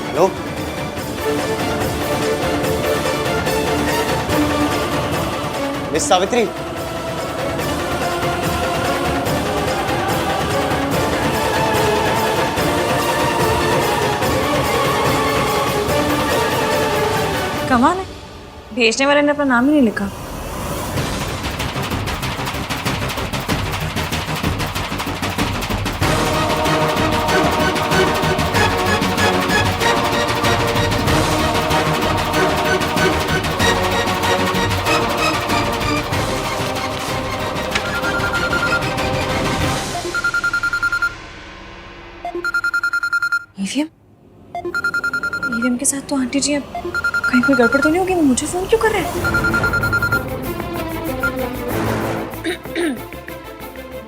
Hello, miss Savitri. कमाल है, भेजने वाले ने अपना नाम ही नहीं लिखा। ईवीएम ईवीएम के साथ तो आंटी जी अब कहीं कोई गड़बड़ तो नहीं होगी? वो मुझे फोन क्यों कर रहे हैं?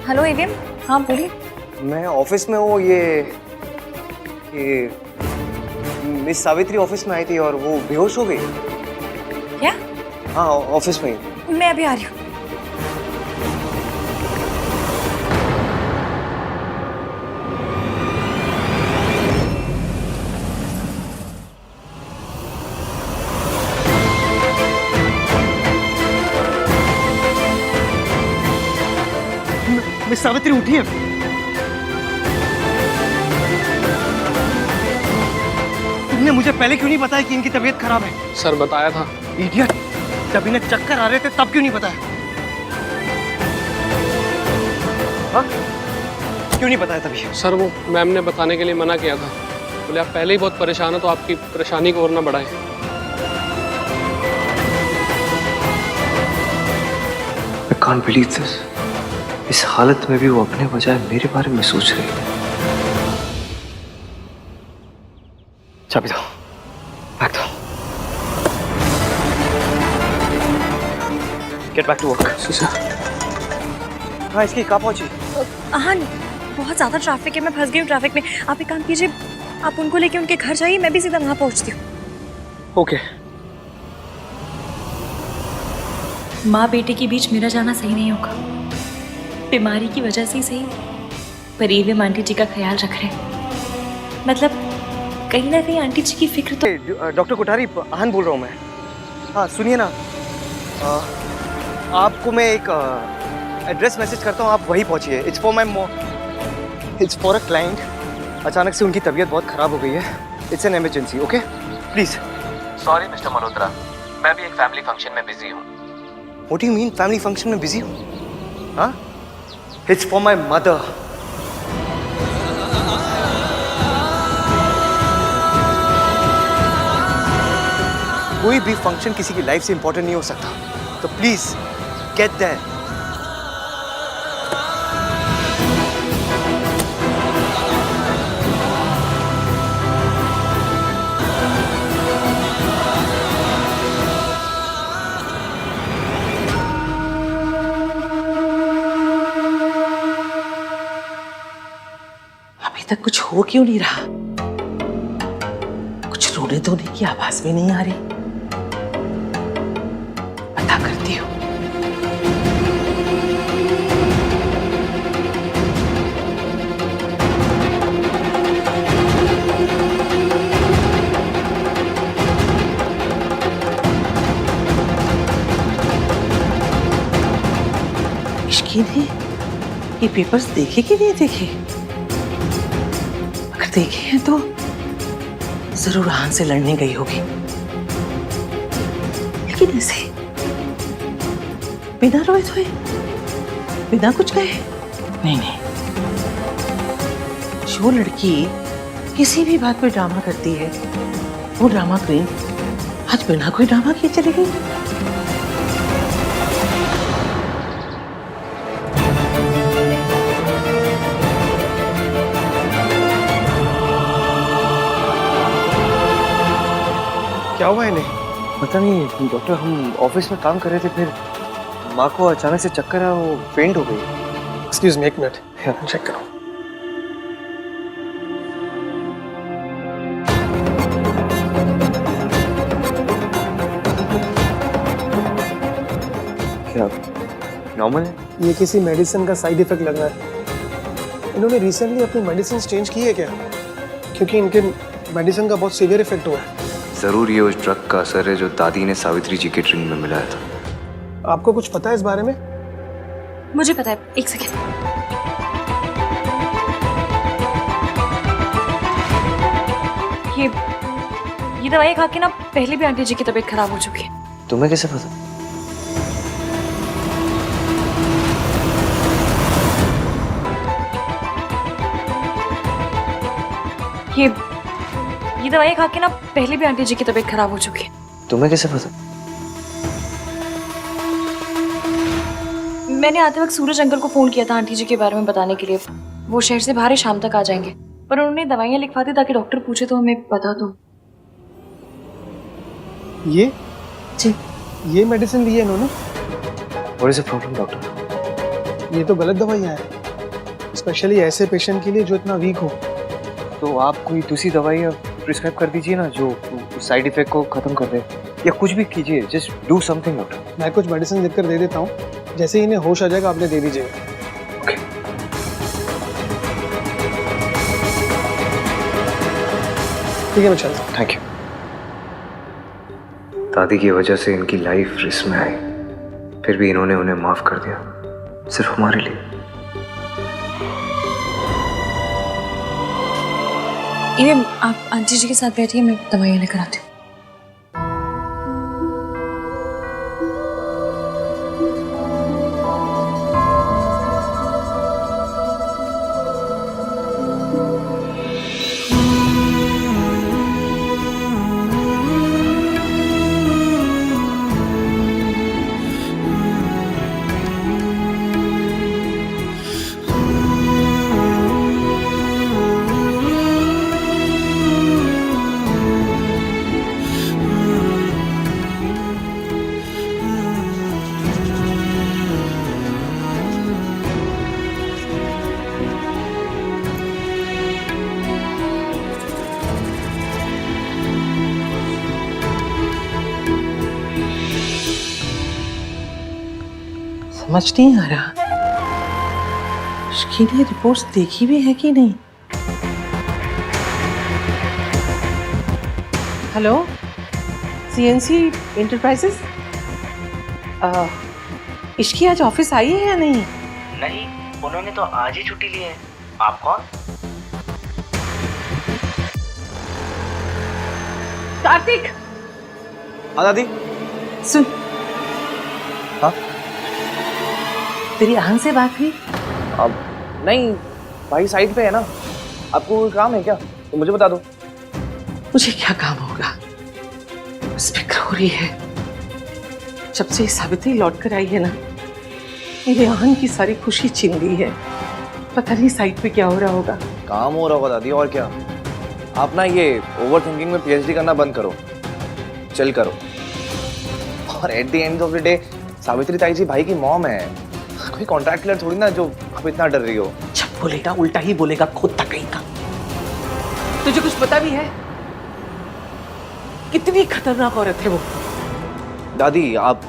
हेलो ईवीएम, हाँ बोलिए। मैं ऑफिस में हूँ। ये मिस सावित्री ऑफिस में आई थी और वो बेहोश हो गई। क्या? हाँ, ऑफिस में ही। मैं अभी आ रही हूँ। मिस सावित्री उठिए। तुमने मुझे पहले क्यों नहीं बताया कि इनकी तबीयत खराब है? सर बताया था। इडियट, जब इन्हें चक्कर आ रहे थे तब क्यों नहीं बताया? हाँ? क्यों नहीं बताया तभी? सर वो मैम ने बताने के लिए मना किया था। बोले आप पहले ही बहुत परेशान हो तो आपकी परेशानी को और ना बढ़ाएं। I can't believe this. इस हालत में भी वो अपने बजाय मेरे बारे में सोच रही है। चाबी दो, बैग दो। Get back to work. Sir हाँ, इसकी कहाँ पहुंची? हाँ, बहुत ज्यादा ट्रैफिक है, मैं फंस गई हूँ ट्रैफिक में। आप एक काम कीजिए, आप उनको लेके उनके घर जाइए, मैं भी सीधा वहां पहुंचती हूँ। ओके। माँ बेटे के बीच मेरा जाना सही नहीं होगा। बीमारी की वजह से ही सही, पर ईवीएम आंटी जी का ख्याल रख रहे हैं। मतलब कहीं ना कहीं आंटी जी की फिक्र तो। डॉक्टर कोठारी, आहन बोल रहा हूँ मैं। हाँ सुनिए ना, आपको मैं एक एड्रेस मैसेज करता हूँ, आप वहीं पहुँचिए। It's for a client. अचानक से उनकी तबीयत बहुत ख़राब हो गई है। It's an emergency, okay please. Sorry mister Malhotra, मैं भी एक फैमिली फंक्शन में बिजी हूँ। What do you mean family function में बिजी हूँ? हाँ, इट्स फॉर माई मदर। कोई भी फंक्शन किसी की लाइफ से इंपॉर्टेंट नहीं हो सकता, तो प्लीज गेट देयर। अभी तक कुछ हो क्यों नहीं रहा? कुछ रोने धोने की आवाज भी नहीं आ रही। पता करती हूँ। मुश्किल है, ये पेपर्स देखे कि नहीं देखे? अगर देखे हैं तो जरूर आहन से लड़ने गई होगी, लेकिन ऐसे बिना रोए धोए, बिना कुछ कहे? नहीं नहीं, जो लड़की किसी भी बात पे ड्रामा करती है, वो ड्रामा क्वीन आज बिना कोई ड्रामा किए चली गई। क्या हुआ इन्हें? पता नहीं डॉक्टर, हम ऑफिस में काम कर रहे थे, फिर माँ को अचानक से चक्कर आया, वो फेंट हो गई। एक्सक्यूज मी, एक मिनट चेक करो। क्या नॉर्मल है? ये किसी मेडिसिन का साइड इफेक्ट लग रहा है। इन्होंने रिसेंटली अपनी मेडिसिन चेंज की है क्या? क्योंकि इनके मेडिसिन का बहुत सीवियर इफेक्ट हुआ है। जरूर ये उस ड्रग का असर है जो दादी ने सावित्री जी के ड्रिंक में मिलाया था। आपको कुछ पता है इस बारे में? मुझे पता है, एक सेकेंड। ये दवाई खा के ना पहले भी आंटी जी की तबीयत खराब हो चुकी है। तुम्हें कैसे पता? ये दवाई खा के ना पहले भी आंटी जी की तबीयत खराब हो चुकी है। तुम्हें कैसे पता? मैंने आते वक्त सूरज अंकल को फोन किया था आंटी जी के बारे में बताने के लिए। वो शहर से बाहर ही शाम तक आ जाएंगे, पर उन्होंने दवाइयाँ लिखवा दी ताकि डॉक्टर पूछे तो हमें बता दो। ये जी, ये मेडिसिन ली है इन्होंने? What is the problem, doctor? ये तो गलत दवाइयाँ हैं, स्पेशली ऐसे पेशेंट के लिए जो इतना वीक हो। तो आप कोई दूसरी दवाई प्रिस्क्राइब कर दीजिए ना जो साइड इफेक्ट को खत्म कर दे, या कुछ भी कीजिए। Just do something doctor. मैं कुछ मेडिसिन लिख कर दे देता हूँ, जैसे ही इन्हें होश आ जाएगा आपने दे दीजिएगा। ओके। ठीक है, मैं चलता हूँ। Thank you. दादी की वजह से इनकी लाइफ रिस्क में आई, फिर भी इन्होंने उन्हें माफ कर दिया, सिर्फ हमारे लिए। ये आप आंटी जी के साथ बैठिए, मैं दवाइयाँ लेकर आती हूँ। समझ नहीं आ रहा, उसकी ने रिपोर्ट्स देखी भी है कि नहीं। हेलो, सीएनसी इंटरप्राइजेस, इसकी आज ऑफिस आई है या नहीं? नहीं, उन्होंने तो आज ही छुट्टी ली है। आप कौन? कार्तिक, हाँ दादी। सुन। हाँ? तेरी आहन से बात हुई? अब नहीं, भाई साइड पे है ना। आपको कोई काम है क्या? तो मुझे बता दो। मुझे क्या काम होगा, बस फिक्र हो रही है। जब से सावित्री लौट कर आई है ना, मेरे आहन की सारी खुशी छीन ली है। पता नहीं साइड पे क्या हो रहा होगा। काम हो रहा होगा दादी, और क्या। आप ना ये ओवर थिंकिंग में पीएचडी करना बंद करो, चिल करो। और at the end of the day Savitri ताई जी भाई की मॉम है, कोई कॉन्ट्रैक्ट क्लियर थोड़ी ना जो आप इतना डर रही हो। जब बोलेगा उल्टा ही बोलेगा, खुद तक कहीं का। तुझे कुछ पता भी है कितनी खतरनाक औरत है वो? दादी आप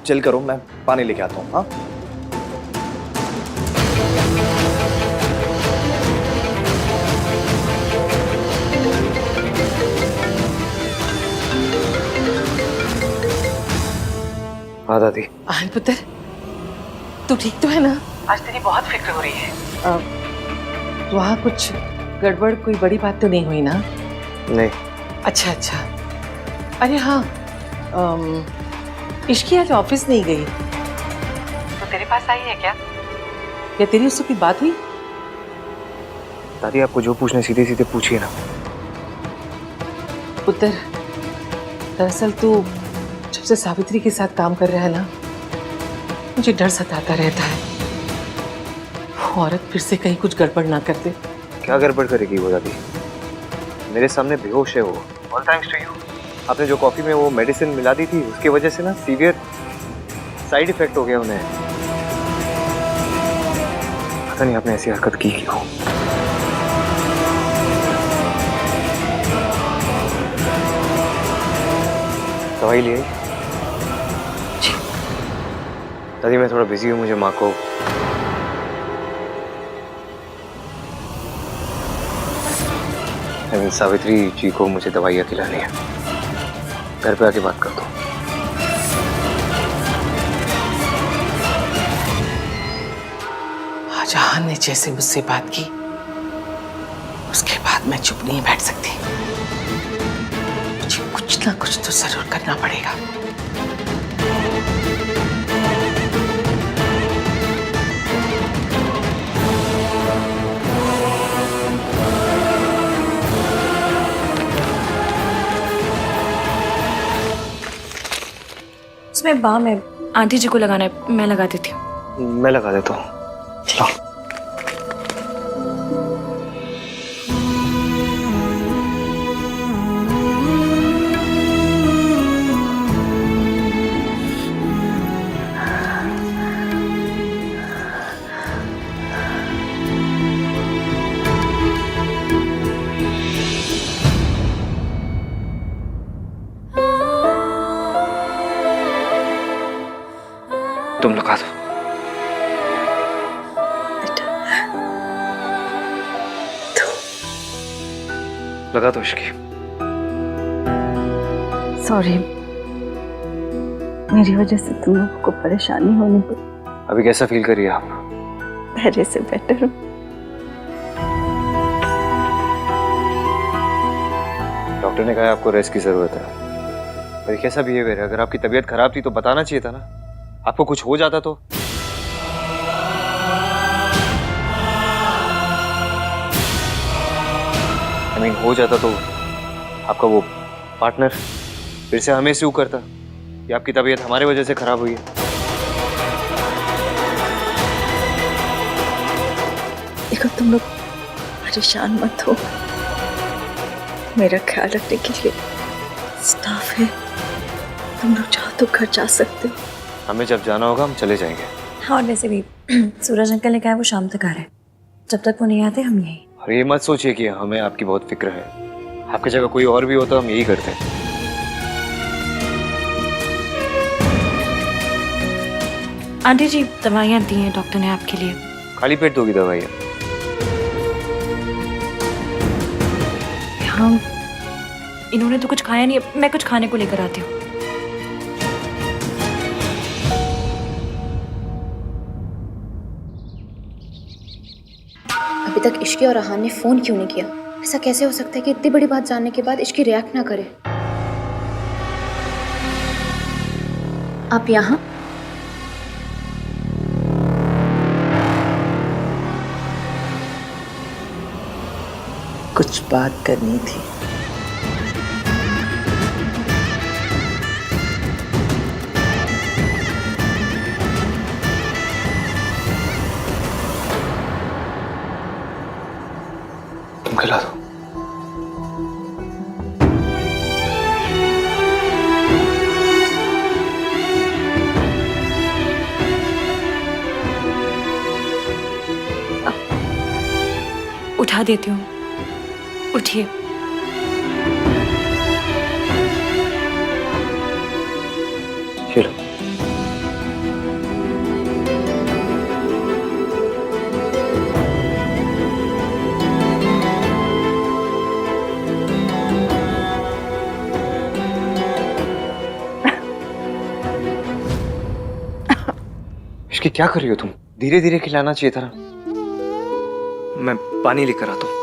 चिल करो, मैं पानी लेके आता हूँ। हाँ हाँ दादी। आहन पुत्र, तू ठीक तो है ना? आज तेरी बहुत फिक्र हो रही है। वहाँ कुछ गड़बड़, कोई बड़ी बात तो नहीं हुई ना? नहीं। अच्छा अच्छा। अरे हाँ, इश्की आज ऑफिस नहीं गई तो तेरे पास आई है क्या, या तेरी उससे कोई बात हुई? दादी आपको जो पूछना सीधे सीधे पूछिए ना। पुत्र, दरअसल तू जब से सावित्री के साथ काम कर रहा है ना, मुझे डर सताता रहता है। वो औरत फिर से कहीं कुछ गड़बड़ ना कर दे। क्या गड़बड़ करेगी वो दादी? मेरे सामने बेहोश है वो। All thanks to you. आपने जो कॉफी में वो मेडिसिन मिला दी थी, उसकी वजह से ना सीवियर साइड इफेक्ट हो गया उन्हें। पता नहीं आपने ऐसी हरकत की क्यों। दवाई लिए? दादी मैं थोड़ा बिजी हूँ, मुझे माँ को सावित्री जी को मुझे दवाइयाँ खिलानी है। घर पे आके बात कर दो। जहान ने जैसे मुझसे बात की उसके बाद मैं चुप नहीं बैठ सकती। मुझे कुछ ना कुछ तो जरूर करना पड़ेगा। उसमें बाम है, आंटी जी को लगाना है, मैं लगा देती हूँ। मैं लगा देता हूँ। चलो। तुम लगा दो। लगा दो इसकी। सॉरी, मेरी वजह से तुम लोगों को परेशानी होने पर। अभी कैसा फील कर रही है आप? पहले से बेटर हूँ। डॉक्टर ने कहा आपको रेस्ट की जरूरत है। पर कैसा बिहेवियर है? अगर आपकी तबीयत खराब थी तो बताना चाहिए था ना। आपको कुछ हो जाता तो। हो जाता तो आपका वो पार्टनर फिर से हमें स्यू करता कि आपकी तबीयत हमारे वजह से खराब हुई है। देखो तुम लोग परेशान मत हो, मेरा ख्याल रखने के लिए स्टाफ है। तुम लोग चाहो तो घर जा सकते हो। हमें जब जाना होगा हम चले जाएंगे। हाँ, और वैसे भी सूरज अंकल ने कहा है वो शाम तक आ रहे हैं। जब तक वो नहीं आते हम यहीं। और ये मत सोचिए कि हमें आपकी बहुत फिक्र है। आपकी जगह कोई और भी होता हम यही करते। आंटी जी दवाइयाँ दी हैं डॉक्टर ने आपके लिए। खाली पेट दोगी दवाइयाँ? हाँ, इन्होंने तो कुछ खाया नहीं, मैं कुछ खाने को लेकर आती हूँ। अभी तक इश्की और रहान ने फोन क्यों नहीं किया? ऐसा कैसे हो सकता है कि इतनी बड़ी बात जानने के बाद इश्की रिएक्ट ना करे? आप यहाँ? कुछ बात करनी थी। तुम खिला दो। उठा देती हूँ, उठिए। चलो। इसकी क्या कर रही हो तुम? धीरे धीरे खिलाना चाहिए था ना। मैं पानी लेकर आता हूँ।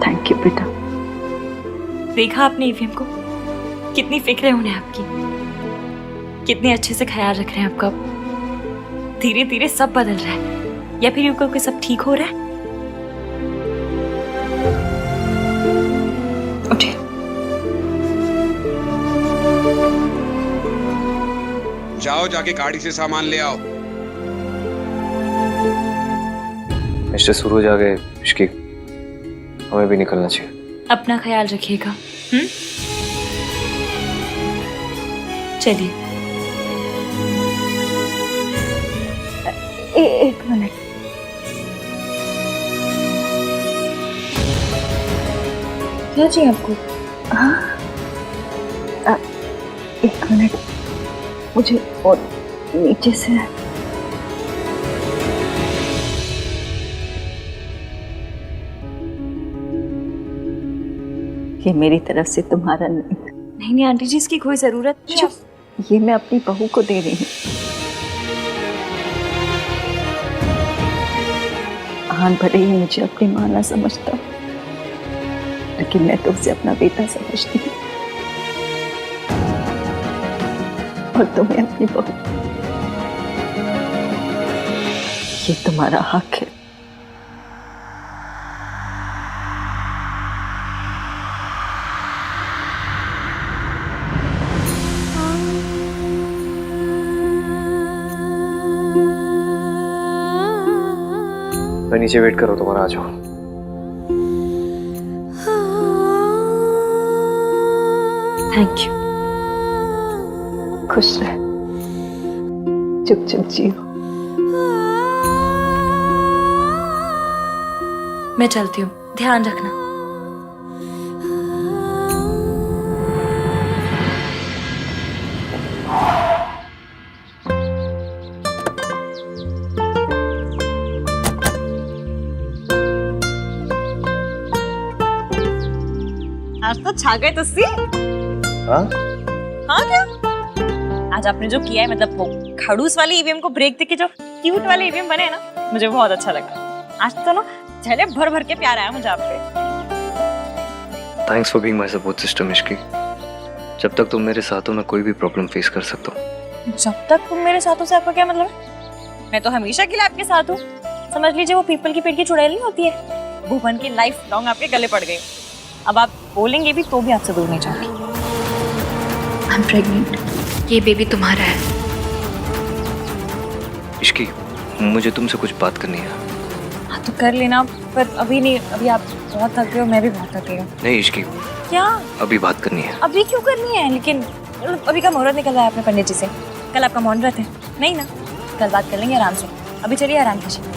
थैंक यू बेटा। देखा आपने ईवीएम को? कितनी फिक्र है उन्हें आपकी, कितने अच्छे से ख्याल रख रहे हैं आपका। धीरे धीरे सब बदल रहा है, या फिर यूं कहो कि सब ठीक हो रहा है। उठिए। जाओ, जाके गाड़ी से सामान ले आओ। मिस्टर सूरज आ गए। इसकी हमें भी निकलना चाहिए। अपना ख्याल रखिएगा। चलिए। एक मिनट। क्या चाहिए आपको? एक मिनट, मुझे और नीचे से ये मेरी तरफ से तुम्हारा नहीं। नहीं आंटी जी, इसकी कोई जरूरत नहीं है। ये मैं अपनी बहू को दे रही हूँ। आन भले ही मुझे अपनी माँ ना समझता, लेकिन मैं तो उसे अपना बेटा समझती हूँ और तुम्हें अपनी बहू। ये तुम्हारा हक है। मैं नीचे वेट करो, तुम्हारा आ जाओ। Thank you. खुश रह, चुप चुप जियो। मैं चलती हूँ, ध्यान रखना। आज तो छा गए तुस्सी। हाँ? हाँ क्या? आज आपने जो किया है, मतलब वो खड़ूस वाली ईवीएम को ब्रेक देके जो क्यूट वाले ईवीएम बने हैं ना, मुझे बहुत अच्छा लगा। आज तो ना झेले भर भर के प्यार आया मुझे आप पे। Thanks for being my support system Ishki. जब तक तुम मेरे साथ हो मैं कोई भी प्रॉब्लम फेस कर सकता हूँ। जब तक तुम मेरे साथ हो से आपका क्या मतलब है? मैं तो हमेशा के लिए आपके साथ हूँ। समझ लीजिए वो पीपल की पेड़ की चुड़ैल नहीं होती है, भूपन की लाइफ लॉन्ग आपके गले पड़ गई। अब आप बोलेंगे भी तो भी आपसे दूर नहीं जाऊंगी। I am pregnant. ये बेबी तुम्हारा है। इश्की, मुझे तुमसे कुछ बात करनी है। हाँ तो कर लेना, पर अभी नहीं। अभी आप बहुत थक गए हो, मैं भी बहुत थक गई हूँ। नहीं इश्की, क्या? अभी बात करनी है। अभी क्यों करनी है? लेकिन अभी का मुहूर्त निकल रहा है अपने पंडित जी से। कल आपका मौन व्रत है नहीं ना? कल बात कर लेंगे आराम से। अभी चलिए आराम कीजिए।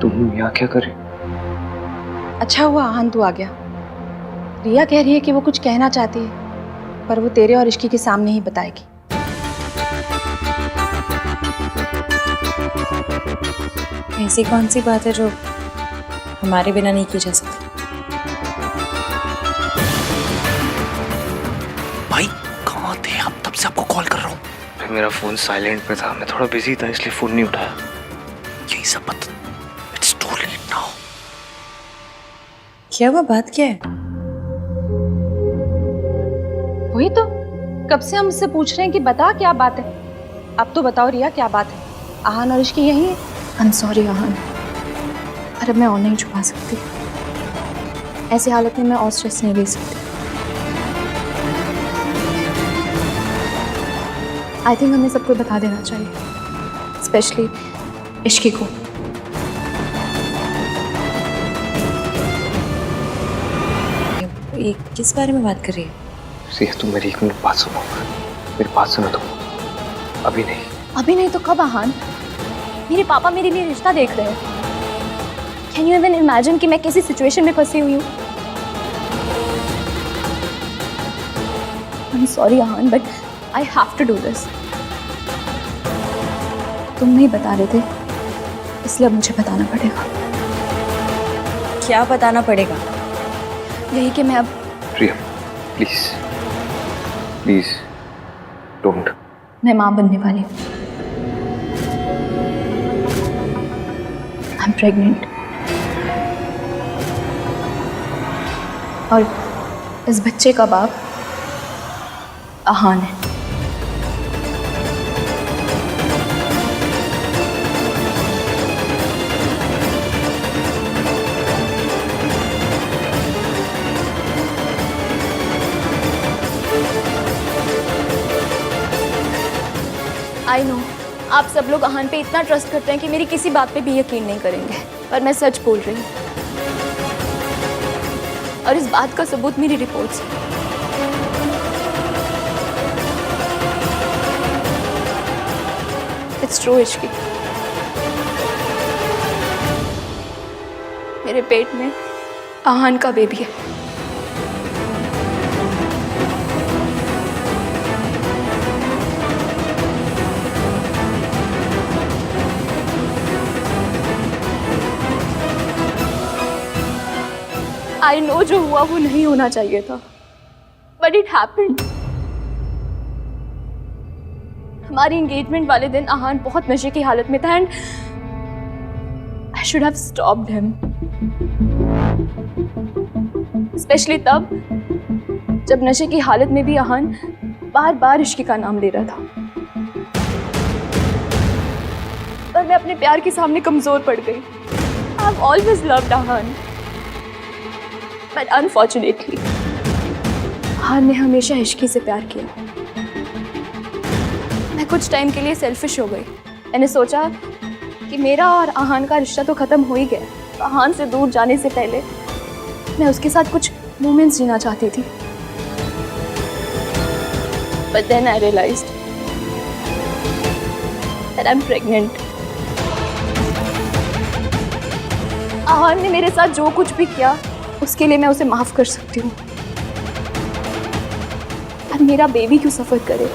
तुम यहाँ क्या कर रही? अच्छा हुआ आहन तू आ गया। रिया कह रही है कि वो कुछ कहना चाहती है, पर वो तेरे और इश्की के सामने ही बताएगी। ऐसी कौन सी बात है जो हमारे बिना नहीं की जा सकती? भाई कहाँ थे? अब तब से आपको कॉल कर रहा हूँ। मेरा फोन साइलेंट पे था, मैं थोड़ा बिजी था इसलिए फोन नहीं उठाया। यही सब बात। It's too late now. क्या हुआ? बात क्या है? वही तो कब से हम उससे पूछ रहे हैं कि बता क्या बात है। अब तो बताओ रिया क्या बात है। आहन और इश्की यही है। आई एम सॉरी आहन, पर अब मैं और नहीं छुपा सकती। ऐसी हालत में मैं और स्ट्रेस नहीं ले सकती। आई थिंक हमें सबको बता देना चाहिए, स्पेशली इश्की को। ये किस बारे में बात कर रही है? रिया तुम मेरी एक मिनट बात सुनो, मेरी बात सुनो तुम। अभी नहीं। अभी नहीं तो कब आहन? मेरे पापा मेरे लिए रिश्ता देख रहे हैं। कैन यू इवन इमेजिन कि मैं किसी सिचुएशन में फंसी हुई हूँ? I am sorry Ahan, but I have to do this. तुम नहीं बता रहे थे, इसलिए अब मुझे बताना पड़ेगा। क्या बताना पड़ेगा? यही कि मैं अब। रिया प्लीज प्लीज डोंट। मैं माँ बनने वाली हूँ। आई एम प्रेग्नेंट और इस बच्चे का बाप आहान है। आई नो आप सब लोग अहान पे इतना ट्रस्ट करते हैं कि मेरी किसी बात पे भी यकीन नहीं करेंगे, पर मैं सच बोल रही हूँ और इस बात का सबूत मेरी रिपोर्ट्स है। इट्स ट्रू इश्की, मेरे पेट में आहान का बेबी है। आई नो जो हुआ वो नहीं होना चाहिए था, बट इट हैपेंड। हमारी एंगेजमेंट वाले दिन आहान बहुत नशे की हालत में था and I should have stopped him, specially तब जब नशे की हालत में भी आहान बार बार इश्क का नाम ले रहा था। पर मैं अपने प्यार के सामने कमजोर पड़ गई। I have always loved Aahan, but unfortunately Aahan ने हमेशा इश्की से प्यार किया। मैं कुछ टाइम के लिए सेल्फिश हो गई। मैंने सोचा कि मेरा और आहान का रिश्ता तो खत्म हो ही गया, तो आहान से दूर जाने से पहले मैं उसके साथ कुछ मोमेंट्स जीना चाहती थी। But then I realized that I'm pregnant. आहान ने मेरे साथ जो कुछ भी किया उसके लिए मैं उसे माफ कर सकती हूँ, अब मेरा बेबी क्यों सफर करे।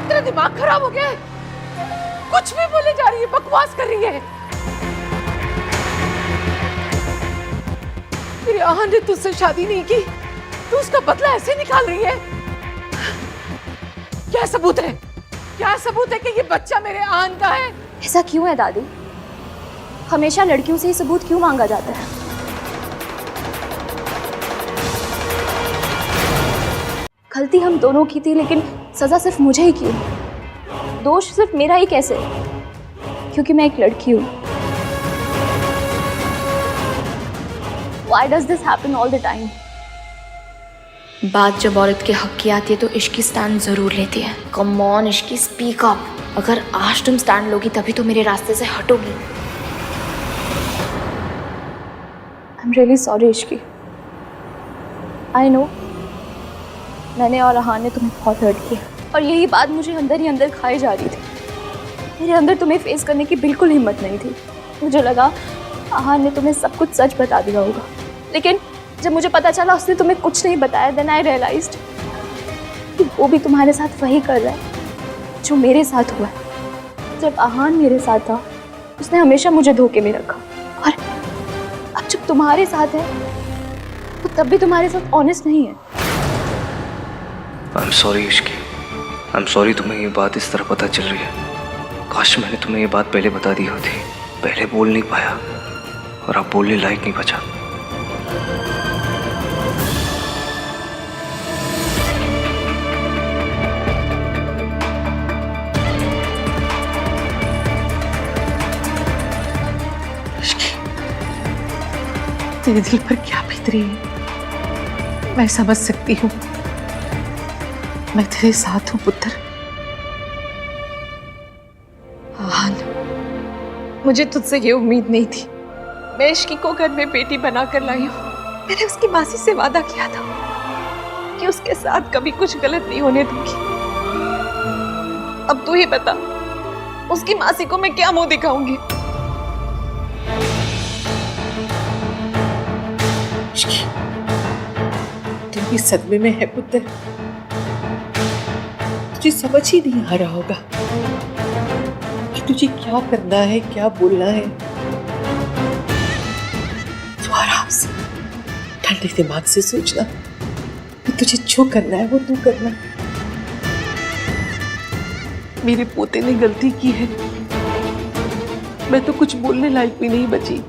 तेरा दिमाग खराब हो गया है? कुछ भी बोले जा रही है, बकवास कर रही है। तेरे आहान ने तुझसे शादी नहीं की, तू उसका बदला ऐसे निकाल रही है। क्या सबूत है? क्या सबूत है कि ये बच्चा मेरे आहान का है? ऐसा क्यों है दादी? हमेशा लड़कियों से ही सबूत क्यों मांगा जाता है? गलती हम दोनों की थी, लेकिन सजा सिर्फ मुझे ही क्यों? दोष सिर्फ मेरा ही कैसे? क्योंकि मैं एक लड़की हूँ। Why does this happen all the time? बात जब औरत के हक की आती है तो इश्की स्टैंड जरूर लेती है। Come on Ishki, speak up. अगर आज तुम स्टैंड लोगी तभी तो मेरे रास्ते से हटोगी। I'm really sorry Ishki. I know मैंने और आहान ने तुम्हें बहुत हर्ट किया और यही बात मुझे अंदर ही अंदर खाई जा रही थी। मेरे अंदर तुम्हें फेस करने की बिल्कुल हिम्मत नहीं थी। मुझे लगा आहान ने तुम्हें सब कुछ सच बता दिया होगा, लेकिन जब मुझे पता चला उसने तुम्हें कुछ नहीं बताया, देन आई रियलाइज्ड कि वो भी तुम्हारे साथ वही कर रहा है जो मेरे साथ हुआ है। जब आहान मेरे साथ था उसने हमेशा मुझे धोखे में रखा, और अब जब तुम्हारे साथ है वो तब भी तुम्हारे साथ ऑनेस्ट नहीं है। आई am sorry Ishki, I am sorry तुम्हें ये बात इस तरह पता चल रही है। काश मैंने तुम्हें ये बात पहले बता दी होती। पहले बोल नहीं पाया और अब बोलने लायक नहीं बचा। तेरे दिल पर क्या बीत रही है मैं समझ सकती हूँ। मैं तेरे साथ हूँ पुत्र। आहान, मुझे तुझसे ये उम्मीद नहीं थी। मैं इश्की को घर में बेटी बनाकर लाई हूँ। मैंने उसकी मासी से वादा किया था कि उसके साथ कभी कुछ गलत नहीं होने दूंगी। अब तू ही बता, उसकी मासी को मैं क्या मुंह दिखाऊंगी? तू भी सदमे में है पुत्र। तुझे समझ ही नहीं आ रहा होगा कि तुझे क्या करना है, क्या बोलना है। तू आराम से ठंडे दिमाग से सोचना कि तुझे जो करना है वो तू करना। मेरे पोते ने गलती की है, मैं तो कुछ बोलने लायक भी नहीं बची।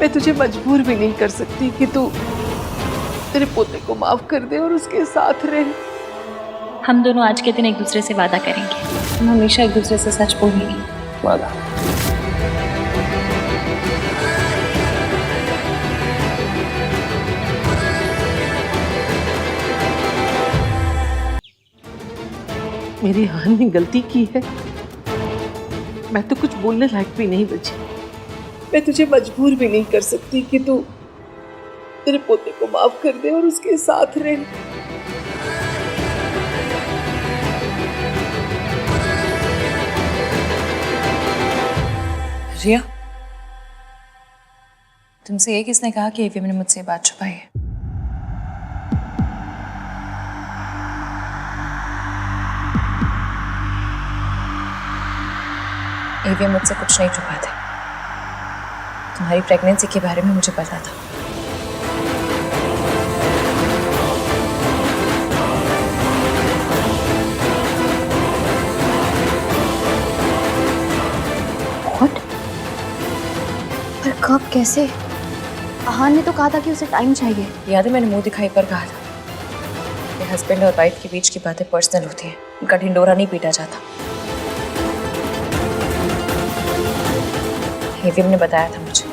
मैं तुझे मजबूर भी नहीं कर सकती कि तू तेरे पोते को माफ कर दे और उसके साथ रहे। हम दोनों आज के दिन एक दूसरे से वादा करेंगे, हम हमेशा एक दूसरे से सच बोलेंगे। वादा। मेरी आहान ने गलती की है। मैं तो कुछ बोलने लायक भी नहीं बची। मैं तुझे मजबूर भी नहीं कर सकती कि तू तेरे पोते को माफ कर दे और उसके साथ रहे। रिया, तुमसे ये किसने कहा कि एवीएम ने मुझसे बात छुपाई है? एवीएम मुझसे कुछ नहीं छुपाते। तुम्हारी प्रेगनेंसी के बारे में मुझे पता था। What? पर कब, कैसे? आहान ने तो कहा था कि उसे टाइम चाहिए। याद है मैंने मुंह दिखाई पर कहा था कि हस्बैंड और वाइफ के बीच की बातें पर्सनल होती हैं, उनका ढिंडोरा नहीं पीटा जाता। एवीएम ने बताया था मुझे।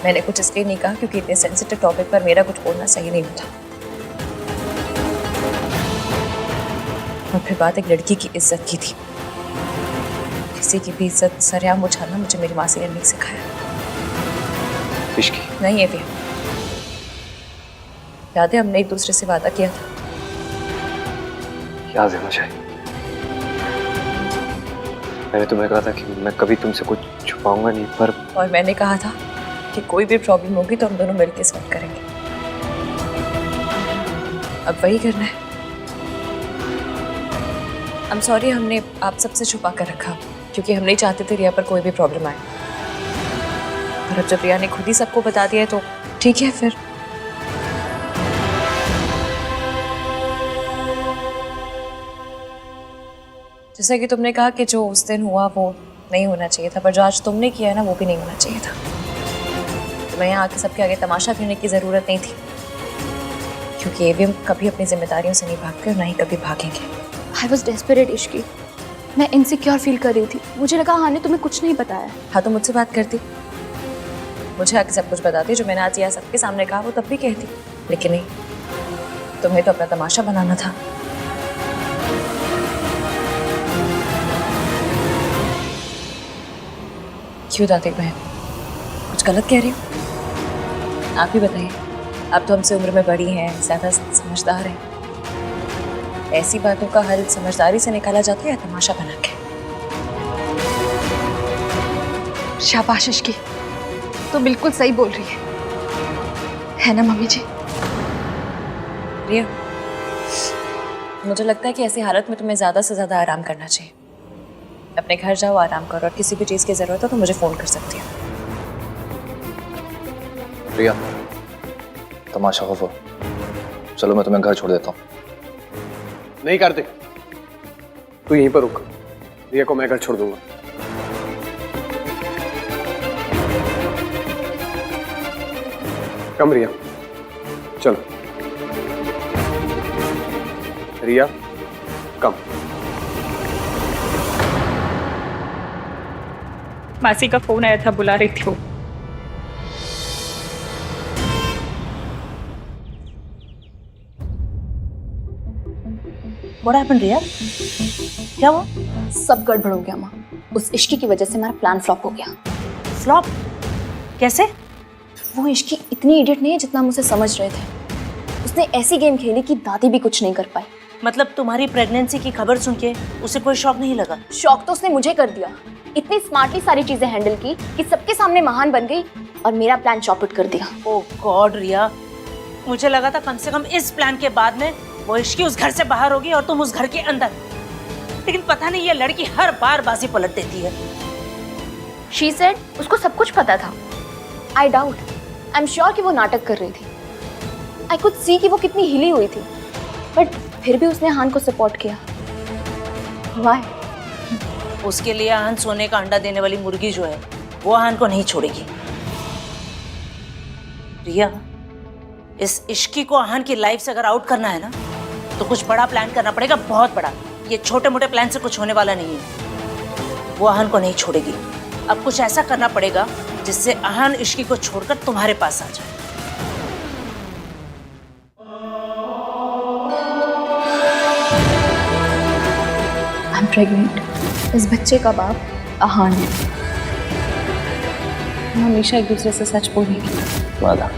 मैंने कुछ इसलिए नहीं कहा क्योंकि इतने सेंसिटिव टॉपिक पर मेरा कुछ बोलना सही नहीं होता। और फिर बात एक लड़की की इज्जत की थी। किसी की भी इज्जत सरेआम उछालना मुझे मेरी मासी ने नहीं सिखाया। इश्की नहीं एवीएम, याद है हमने एक दूसरे से वादा किया था? याद है मुझे। मैंने तुम्हें कहा था कि मैं कभी तुमसे कुछ छुपाऊंगा नहीं, पर और मैंने कहा था कि कोई भी प्रॉब्लम होगी तो हम दोनों मिलकर सॉल्व करेंगे। अब वही करना है। आई एम सॉरी, हमने आप सबसे छुपा कर रखा क्योंकि हम नहीं चाहते थे रिया पर कोई भी प्रॉब्लम आए। और अब जब रिया ने खुद ही सबको बता दिया है तो ठीक है फिर। जैसा कि तुमने कहा कि जो उस दिन हुआ वो नहीं होना चाहिए था, पर जो आज तुमने किया है ना वो भी नहीं होना चाहिए था। तुम्हें यहाँ आके सबके आगे तमाशा करने की ज़रूरत नहीं थी, क्योंकि एवीएम कभी अपनी जिम्मेदारियों से नहीं भागते और ना ही कभी भागेंगे। I was desperate Ishki. मैं इनसिक्योर फील कर रही थी। मुझे लगा आहान ने तुम्हें कुछ नहीं बताया। हाँ तो मुझसे बात करती, मुझे आके सब कुछ बताती। जो मैंने आज यहाँ सबके सामने कहा वो तब भी कहती, लेकिन नहीं, तुम्हें तो अपना तमाशा बनाना था। क्यों दादी बहन, कुछ गलत कह रही हो? आप ही बताइए। आप तो हमसे उम्र में बड़ी हैं, ज़्यादा समझदार हैं। ऐसी बातों का हल समझदारी से निकाला जाता है या तमाशा बना के? शाबाश इश्की, तो बिल्कुल सही बोल रही है ना मम्मी जी? रिया, मुझे लगता है कि ऐसी हालत में तुम्हें ज़्यादा से ज़्यादा आराम करना चाहिए। अपने घर जाओ, आराम करो, और किसी भी चीज़ की ज़रूरत हो तो मुझे फ़ोन कर सकती हो। रिया, तमाशा हो वो। चलो मैं तुम्हें घर छोड़ देता हूँ। नहीं कार्तिक, तू यहीं पर रुक। रिया को मैं घर छोड़ दूंगा। कम रिया, चलो। रिया कम। मासी का फोन आया था, बुला रही थी वो। What happened, रिया? क्या हुआ? सब गड़बड़ हो गया माँ। उस इश्की की वजह से हमारा प्लान फ्लॉप हो गया। फ्लॉप? कैसे? वो इश्की इतनी इडियट नहीं है जितना हम उसे समझ रहे थे। उसने ऐसी गेम खेली कि दादी भी कुछ नहीं कर पाई। मतलब तुम्हारी प्रेगनेंसी की खबर सुन के उसे कोई शौक नहीं लगा? शौक तो उसने मुझे कर दिया। इतनी स्मार्टली सारी चीजें हैंडल की कि सबके सामने महान बन गई और मेरा प्लान चौपट कर दिया। ओह गॉड रिया, मुझे लगा था कम से कम इस प्लान के बाद में वो इश्की उस घर से बाहर होगी और तुम उस घर के अंदर। लेकिन पता नहीं ये लड़की हर बार बाजी पलट देती है। She said उसको सब कुछ पता था। I doubt, I'm sure कि वो नाटक कर रही थी। I could see कि वो कितनी हिली हुई थी, बट फिर भी उसने आहान को सपोर्ट किया। Why? उसके लिए आहान सोने का अंडा देने वाली मुर्गी जो है वो आहान को नहीं छोड़ेगी। रिया, इस इश्की को आहान की लाइफ से अगर आउट करना है ना तो कुछ बड़ा प्लान करना पड़ेगा, बहुत बड़ा। ये छोटे मोटे प्लान से कुछ होने वाला नहीं है। वो आहान को नहीं छोड़ेगी। अब कुछ ऐसा करना पड़ेगा जिससे आहान इश्की को छोड़कर तुम्हारे पास आ जाए। I am pregnant. इस बच्चे का बाप आहान है। हम हमेशा एक दूसरे से सच बोलेंगे। वादा।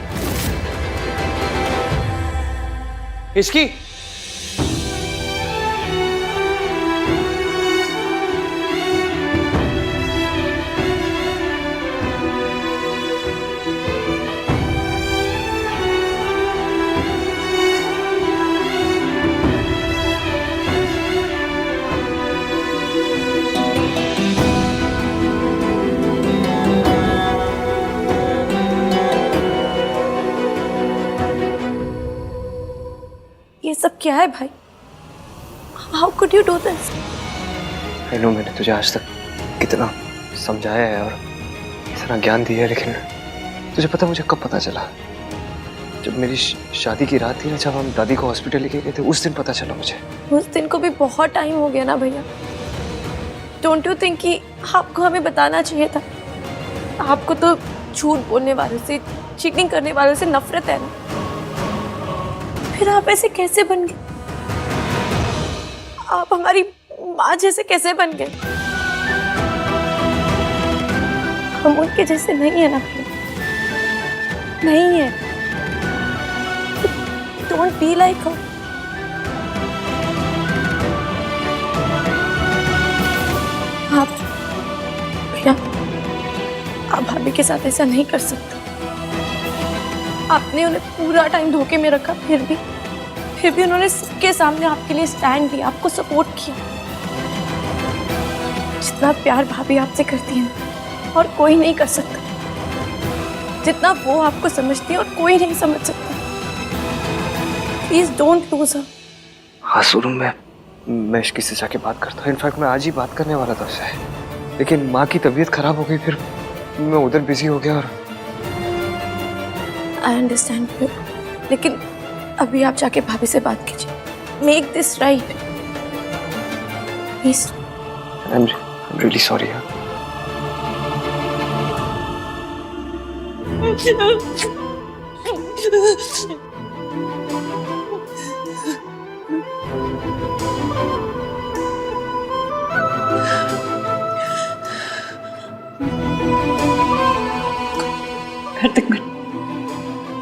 इश्की, ये सब क्या है भाई? How could you do this? I know मैंने तुझे आज तक कितना समझाया है और इतना ज्ञान दिया है, लेकिन तुझे पता मुझे कब पता चला? जब मेरी शादी की रात थी ना, जब हम दादी को हॉस्पिटल लेके गए थे, उस दिन पता चला मुझे। उस दिन को भी बहुत टाइम हो गया ना भैया। डोंट यू थिंक कि आपको हमें बताना चाहिए था? आपको तो झूठ बोलने वालों से, चीटिंग करने वालों से नफरत है ना। फिर आप ऐसे कैसे बन गए? आप हमारी माँ जैसे कैसे बन गए? हम उनके जैसे नहीं है ना भैया, नहीं है। डोंट बी लाइक हर। आप भैया, आप भाभी के साथ ऐसा नहीं कर सकते। आपने उन्हें पूरा टाइम धोखे में रखा, फिर भी उन्होंने सबके सामने आपके लिए स्टैंड लिया, आपको सपोर्ट किया। जितना प्यार भाभी आपसे करती है ना, और कोई नहीं कर सकता। जितना वो आपको समझती है और कोई नहीं समझ सकता। Please don't lose her. हाँ सुनो, मैं इश्की से जाके बात करता हूँ। इनफैक्ट मैं आज ही बात करने वाला था उससे, लेकिन माँ की तबीयत खराब हो गई, फिर मैं उधर बिजी हो गया। और आई अंडरस्टैंड यू, लेकिन अभी आप जाके भाभी से बात कीजिए। Make this right please. I'm really sorry.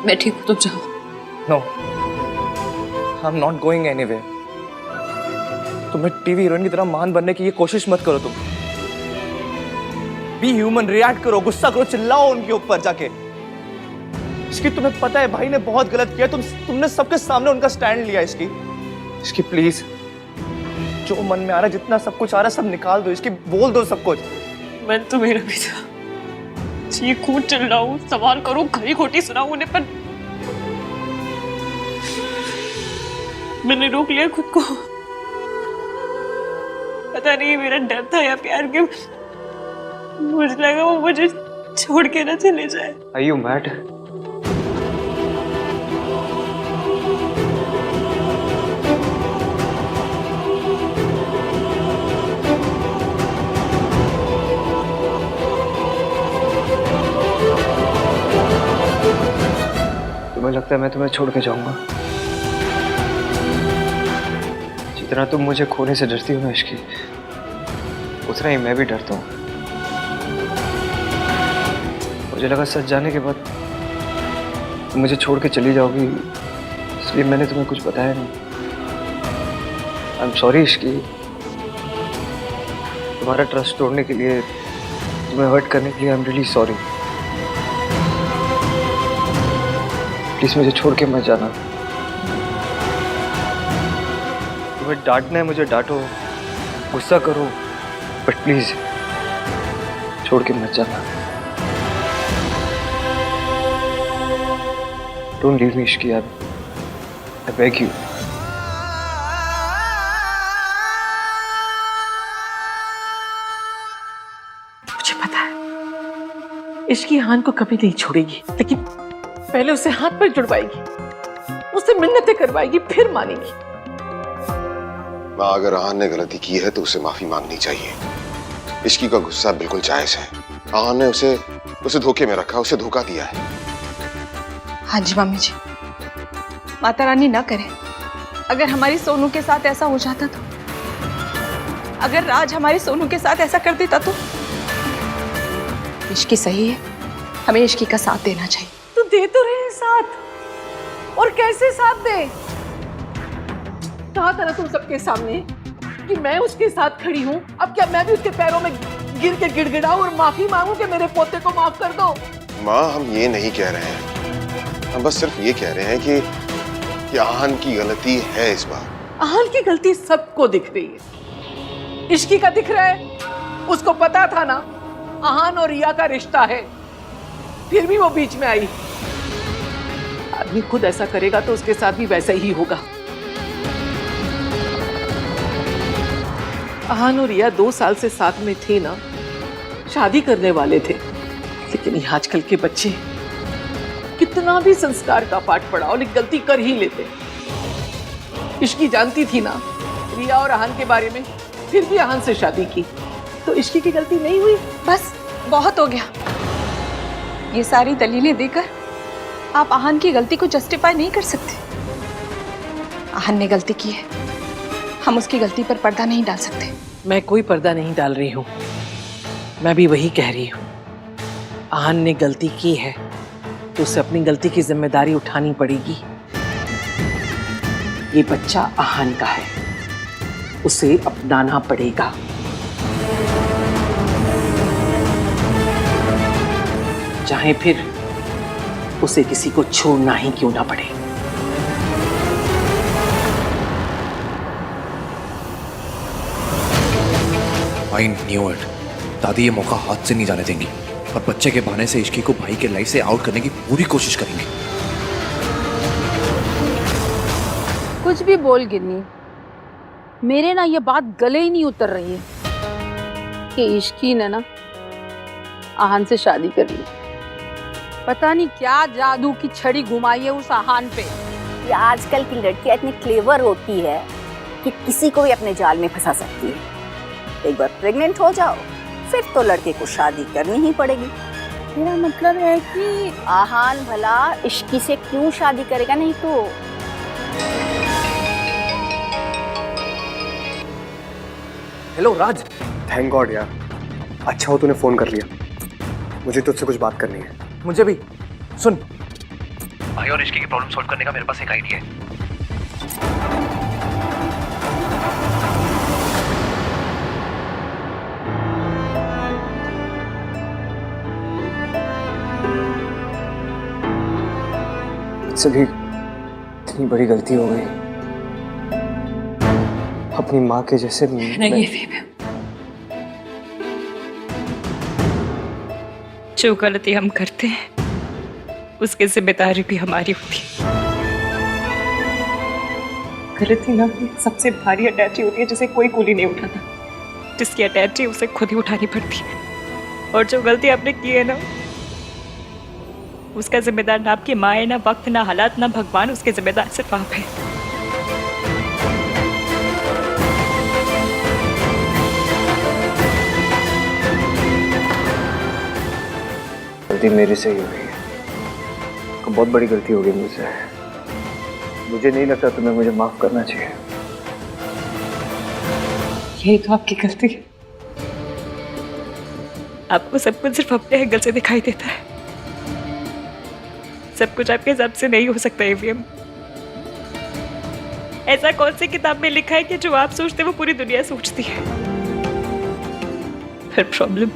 मैं ठीक हूँ, तुम जाओ। No, I am not going anywhere. तुम्हें टीवी हीरोइन की तरह महान बनने की ये कोशिश मत करो। तुम बी ह्यूमन, रिएक्ट करो, गुस्सा करो, चिल्लाओ उनके ऊपर जाके। इसकी तुम्हें पता है भाई ने बहुत गलत किया। तुमने सबके सामने उनका स्टैंड लिया। इसकी प्लीज, जो मन में आ रहा है, जितना सब कुछ आ रहा है, सब निकाल दो। इसकी बोल दो सब कुछ। मन तो मेरा भी था, चीखूं चिल्लाऊं, सवाल करूं, खरी खोटी सुनाऊं उन्हें, पर मैंने रोक लिया खुद को। पता नहीं मेरा डर था या प्यार के, मुझे लगा वो मुझे छोड़ के ना चले जाए। Are you mad? तुम्हें लगता है मैं तुम्हें छोड़ के जाऊंगा? जितना तुम मुझे खोने से डरती हो ना इश्की, उतना ही मैं भी डरता हूँ। मुझे लगा सच जाने के बाद तुम मुझे छोड़ के चली जाओगी, इसलिए मैंने तुम्हें कुछ बताया नहीं। आई एम सॉरी इश्की, तुम्हारा ट्रस्ट तोड़ने के लिए, तुम्हें हर्ट करने के लिए। I am really sorry. Please मुझे छोड़ के मत जाना। तुम्हें डांटना है मुझे डांटो, गुस्सा करो, बट प्लीज छोड़ के मत जाना। Don't leave me Ishki, I beg you. मुझे पता है इश्की हान को कभी नहीं छोड़ेगी, लेकिन पहले उसे हाथ पर जुड़वाएगी, उससे मिन्नतें करवाएगी, फिर मानेगी। माँ, अगर आहान ने गलती की है तो उसे माफी मांगनी चाहिए। इश्की का गुस्सा बिल्कुल जायज है। आहान ने उसे धोखे में रखा, उसे धोखा दिया है। हाँ जी मम्मी जी, माता रानी ना करे। अगर हमारी सोनू के साथ ऐसा हो जाता तो अगर राज हमारे सोनू के साथ ऐसा कर देता तो? इश्की सही है, हमें इश्की का साथ देना चाहिए। तू दे तो रहे हैं साथ, और कैसे साथ दे? कहा था ना तुम सबके सामने कि मैं उसके साथ खड़ी हूँ। अब क्या मैं भी उसके पैरों में गिर के गिड़गिड़ाऊं और माफी मांगू कि मेरे पोते को माफ कर दो? माँ, हम ये नहीं कह रहे हैं, हम बस सिर्फ ये कह रहे हैं कि आहान की गलती है इस बार। आहान की गलती सबको दिख रही है, इश्की का दिख रहा है। उसको पता था ना आहान और रिया का रिश्ता है, फिर भी वो बीच में आई। आदमी खुद ऐसा करेगा तो उसके साथ भी वैसा ही होगा। आहान और रिया 2 साल से साथ में थे ना, शादी करने वाले थे, लेकिन ये आजकल के बच्चे कितना भी संस्कार का पाठ पढ़ाओ लेकिन गलती कर ही लेते। इश्की जानती थी ना रिया और आहान के बारे में, फिर भी आहान से शादी की, तो इश्की की गलती नहीं हुई? बस बहुत हो गया। ये सारी दलीलें देकर आप आहान की गलती को जस्टिफाई नहीं कर सकते। आहान ने गलती की है, हम उसकी गलती पर पर्दा नहीं डाल सकते। मैं कोई पर्दा नहीं डाल रही हूँ, मैं भी वही कह रही हूँ। आहान ने गलती की है तो उसे अपनी गलती की जिम्मेदारी उठानी पड़ेगी। ये बच्चा आहान का है, उसे अपनाना पड़ेगा। चाहे फिर उसे किसी को छोड़ना ही क्यों ना पड़े। I knew it. दादी ये मौका हाथ से नहीं जाने देंगी और बच्चे के बहाने से इश्की को भाई के लाइफ से आउट करने की पूरी कोशिश करेंगे। कुछ भी बोल गिन्नी, मेरे ना ये बात गले ही नहीं उतर रही है कि इश्की ने ना आहान से शादी कर ली। पता नहीं क्या जादू की छड़ी घुमाई है उस आहान पे। ये आजकल की लड़कियां इतनी क्लेवर होती है कि किसी को भी अपने जाल में फंसा सकती है। एक बार प्रेग्नेंट हो जाओ फिर तो लड़के को शादी करनी ही पड़ेगी। मेरा मतलब है कि आहान भला इश्की से क्यों शादी करेगा? नहीं तो हेलो राज, थैंक गॉड यार, अच्छा हो तूने फोन कर लिया। मुझे तुझसे कुछ बात करनी है। मुझे भी। सुन, भाई और इश्की की प्रॉब्लम सॉल्व करने का मेरे पास एक आइडिया है। सभी इतनी बड़ी गलती हो गई, अपनी माँ के जैसे। नहीं फीबे, जो गलती हम करते हैं उसकी जिम्मेदारी भी हमारी होती है। गलती ना सबसे भारी अटैची होती है जिसे कोई कूली नहीं उठाता, जिसकी अटैची उसे खुद ही उठानी पड़ती है। और जो गलती आपने की है ना, उसका जिम्मेदार ना आपकी माँ है, ना वक्त, ना हालात, ना भगवान। उसके जिम्मेदार सिर्फ आप है। गलती मेरे से ही हुई है, बहुत बड़ी गलती हो गई मुझसे। मुझे नहीं लगता तुम्हें मुझे माफ करना चाहिए। यही तो आपकी गलती है, आपको सब कुछ सिर्फ अपने एंगल से दिखाई देता है। सब कुछ आपके हिसाब से नहीं हो सकता एवीएम। ऐसा कौन सी किताब में लिखा है कि जो आप सोचते वो पूरी दुनिया सोचती है? फिर प्रॉब्लम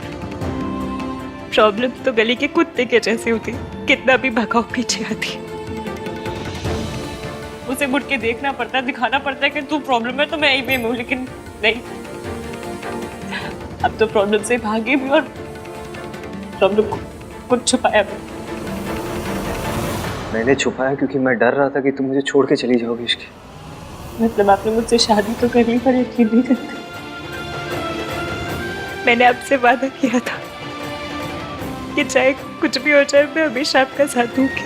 तो गली के कुत्ते के जैसी होती, कितना भी भगाओ पीछे आती। उसे मुड़ के देखना पड़ता है, दिखाना पड़ता है कि तू प्रॉब्लम है तो मैं एवीएम हूँ, लेकिन नहीं, अब तो प्रॉब्लम से भागे भी और प्रॉब्लम को कुछ छुपाया भी। मैंने छुपाया क्योंकि मैं डर रहा था कि तुम मुझे छोड़ के चली जाओगी इश्की। मतलब आपने मुझसे शादी तो कर ली पर यकीन नहीं करते। मैंने आपसे वादा किया था कि चाहे कुछ भी हो जाए मैं हमेशा आपका साथ दूंगी,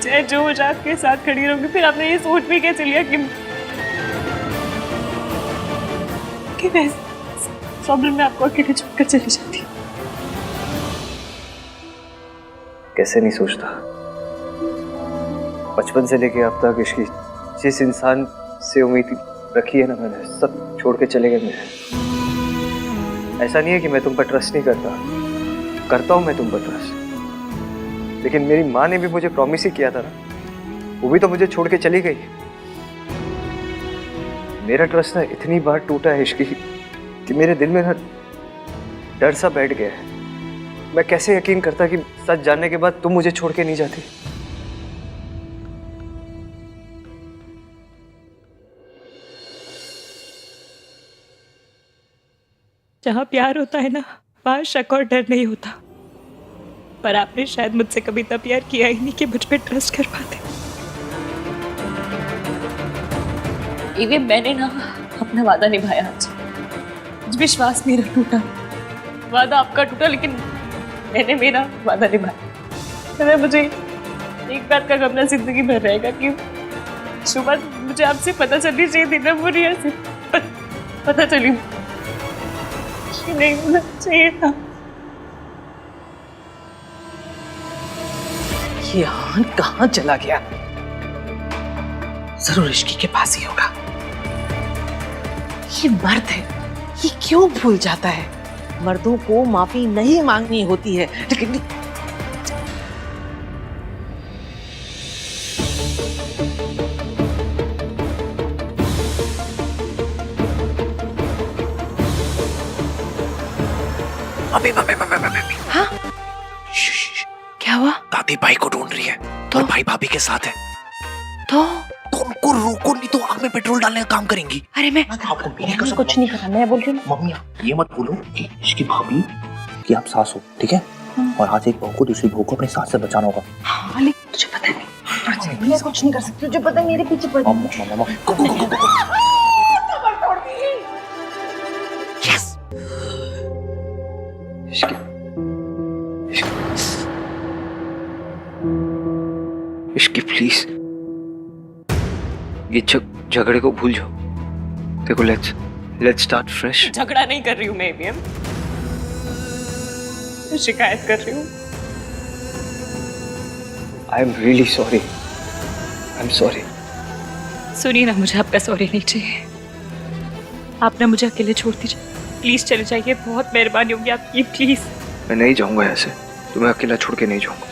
चाहे जो हो जाए आपके साथ खड़ी रहूंगी। फिर आपने ये सोच भी कैसे लिया कि मैं प्रॉब्लम में आपको अकेले छोड़कर चली जाती? कैसे नहीं सोचता, बचपन से लेके अब तक इश्की जिस इंसान से उम्मीद रखी है ना, मैंने सब छोड़ के चले गए मुझे। ऐसा नहीं है कि मैं तुम पर ट्रस्ट नहीं करता, करता हूं मैं तुम पर ट्रस्ट, लेकिन मेरी माँ ने भी मुझे प्रॉमिस ही किया था ना, वो भी तो मुझे छोड़ के चली गई। मेरा ट्रस्ट ना इतनी बार टूटा है इश्की कि मेरे दिल में ना डर सा बैठ गया है। मैं कैसे यकीन करता कि सच जानने के बाद तुम मुझे छोड़ के नहीं जाती। जहाँ प्यार होता है ना, वहाँ शक और डर नहीं होता। पर आपने शायद मुझसे कभी इतना प्यार किया ही नहीं कि मुझ पे ट्रस्ट कर पाते। इवे मैंने ना अपना वादा निभाया आज। विश्वास मेरा टूटा, वादा आपका टूटा, लेकिन मैंने मेरा वादा निभाया। तो मुझे एक बात का गम ना जिंदगी भर रहेगा कि सुबह मुझे आपसे पता चलनी चाहिए थी ना, वो रिया से पता चली नहीं होना चाहिए था। ये आन कहाँ चला गया? जरूर इश्की के पास ही होगा। ये मर्द है, ये क्यों भूल जाता है? मर्दों को माफी नहीं मांगनी होती है, लेकिन अभी हाँ? क्या हुआ? दादी भाई को ढूंढ रही है और भाई भाभी के साथ है। तो उनको रोको, नहीं तो आग में पेट्रोल डालने का काम करेंगी। अरे मैं आपको मेरे मैंने कुछ नहीं कहा, मैं बोल रही हूँ। मम्मी ये मत बोलो कि इसकी भाभी कि आप सास हो, ठीक है? और आज एक बहू को दूसरी बहू को अपनी सास से बचाना होगा। हाँ, लेकिन तुझे पता है मैं कुछ नहीं कर सकती, तुझे पता है मेरे पीछे पड़ इश्की प्लीज ये झगड़े को भूल जाओ। देखो लेट्स स्टार्ट फ्रेश। झगड़ा नहीं कर रही हूँ मैं एवीएम, शिकायत कर रही हूँ। I am really sorry, I am sorry. सुनिए ना, मुझे आपका सॉरी नहीं चाहिए। आप ना मुझे अकेले छोड़ दीजिए, प्लीज चले जाइए, बहुत मेहरबानी होगी आपकी, प्लीज। मैं नहीं जाऊंगा ऐसे, तुम्हें अकेला छोड़ के नहीं जाऊंगा।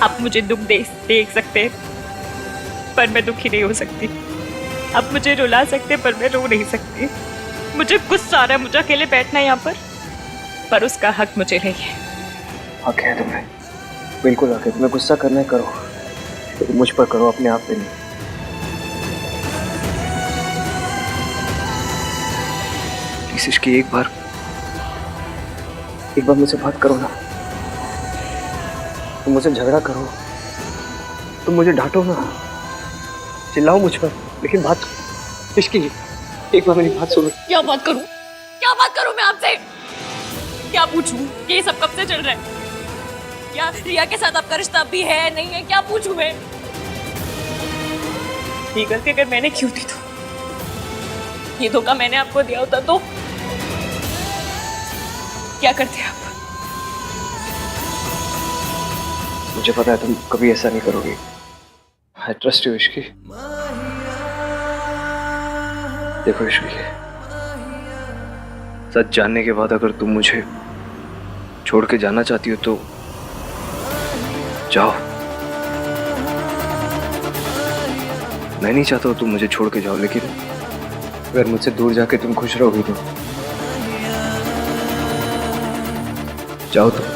आप मुझे दुख देख सकते हैं, पर मैं दुखी नहीं हो सकती। आप मुझे रुला सकते हैं, पर मैं रो नहीं सकती। मुझे गुस्सा आ रहा है, मुझे अकेले बैठना है यहाँ पर उसका हक मुझे नहीं है। हक है तुम्हें, बिल्कुल हक है। तुम्हें गुस्सा करना है करो, तो मुझ पर करो, अपने आप पे नहीं। प्लीज इसकी एक बार मुझसे बात करो ना। तुम मुझसे झगड़ा करो, तुम मुझे डांटो ना, चिल्लाओ मुझ पर, लेकिन बात इसकी एक बार मेरी बात सुनो। क्या बात करूं मैं आपसे? क्या पूछूं? ये सब कब से चल रहा है? क्या रिया के साथ आपका रिश्ता भी है नहीं है? क्या पूछूं मैं? ये गलती अगर मैंने क्यों दी, तो ये धोखा मैंने आपको दिया होता तो क्या करते आप? मुझे पता है तुम कभी ऐसा नहीं करोगी। I trust you Ishki. देखो इश्की, सच जानने के बाद अगर तुम मुझे छोड़ के जाना चाहती हो तो जाओ। मैं नहीं चाहता तुम मुझे छोड़ के जाओ, लेकिन अगर मुझसे दूर जाके तुम खुश रहोगी तो जाओ तुम।